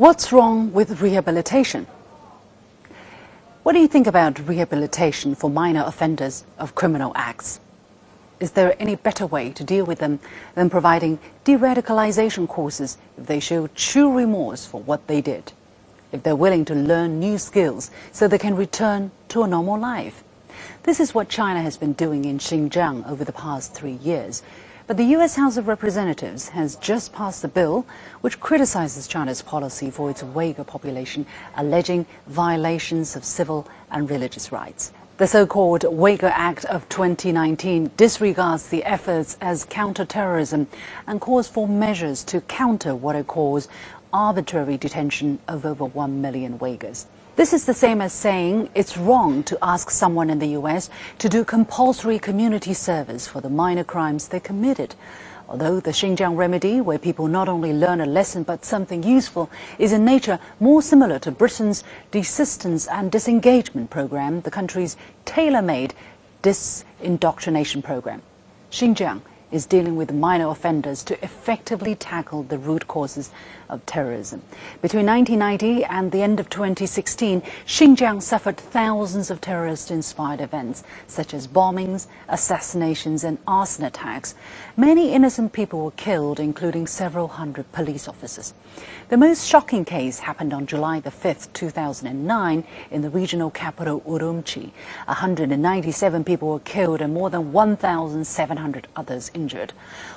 What's wrong with rehabilitation? What do you think about rehabilitation for minor offenders of criminal acts? Is there any better way to deal with them than providing de-radicalization courses if they show true remorse for what they did? If they're willing to learn new skills so they can return to a normal life? This is what China has been doing in Xinjiang over the past 3 years. But the US House of Representatives has just passed a bill which criticizes China's policy for its Uyghur population, alleging violations of civil and religious rights. The so-called Uyghur Act of 2019 disregards the efforts as counter-terrorism and calls for measures to counter what it calls arbitrary detention of over 1 million Uyghurs. This is the same as saying it's wrong to ask someone in the US to do compulsory community service for the minor crimes they committed. Although the Xinjiang remedy, where people not only learn a lesson but something useful, is in nature more similar to Britain's desistance and disengagement program, the country's tailor-made disindoctrination program. Xinjiang is dealing with minor offenders to effectively tackle the root causes of terrorism. Between 1990 and the end of 2016, Xinjiang suffered thousands of terrorist-inspired events, such as bombings, assassinations and arson attacks. Many innocent people were killed, including several hundred police officers. The most shocking case happened on July the 5th, 2009, in the regional capital Urumqi. 197 people were killed and more than 1,700 others injured.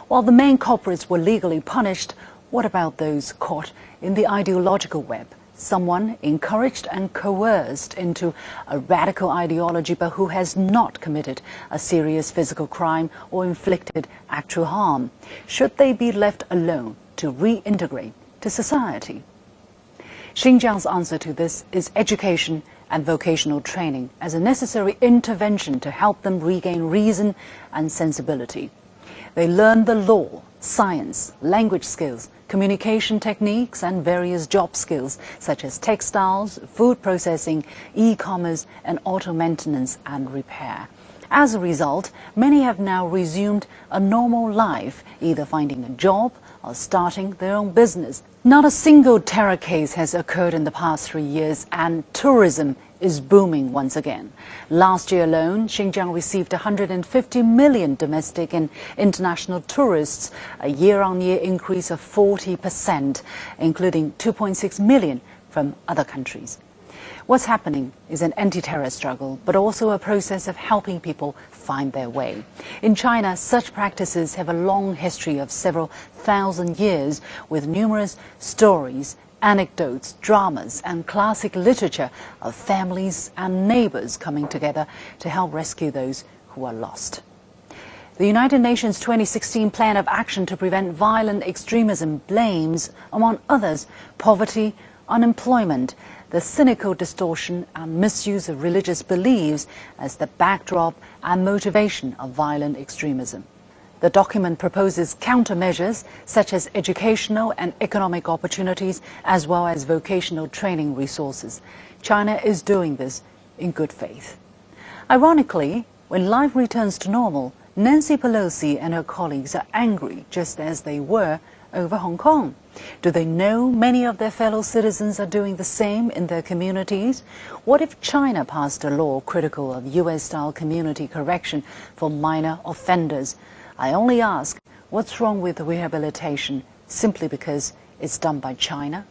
While the main culprits were legally punished, what about those caught in the ideological web? Someone encouraged and coerced into a radical ideology but who has not committed a serious physical crime or inflicted actual harm. Should they be left alone to reintegrate to society? Xinjiang's answer to this is education and vocational training as a necessary intervention to help them regain reason and sensibility. They learn the law, science, language skills, communication techniques and various job skills such as textiles, food processing, e-commerce and auto maintenance and repair. As a result, many have now resumed a normal life, either finding a job or starting their own business. Not a single terror case has occurred in the past 3 years, and tourism is booming once again. Last year alone, Xinjiang received 150 million domestic and international tourists, a year-on-year increase of 40%, including 2.6 million from other countries. What's happening is an anti-terror struggle, but also a process of helping people find their way. In China, such practices have a long history of several thousand years, with numerous stories, anecdotes, dramas and classic literature of families and neighbors coming together to help rescue those who are lost. The United Nations 2016 Plan of Action to Prevent Violent Extremism blames, among others, poverty, unemployment, the cynical distortion and misuse of religious beliefs as the backdrop and motivation of violent extremism. The document proposes countermeasures such as educational and economic opportunities as well as vocational training resources. China is doing this in good faith. Ironically, when life returns to normal, Nancy Pelosi and her colleagues are angry just as they were over Hong Kong. Do they know many of their fellow citizens are doing the same in their communities? What if China passed a law critical of US-style community correction for minor offenders? I only ask, what's wrong with rehabilitation simply because it's done by China?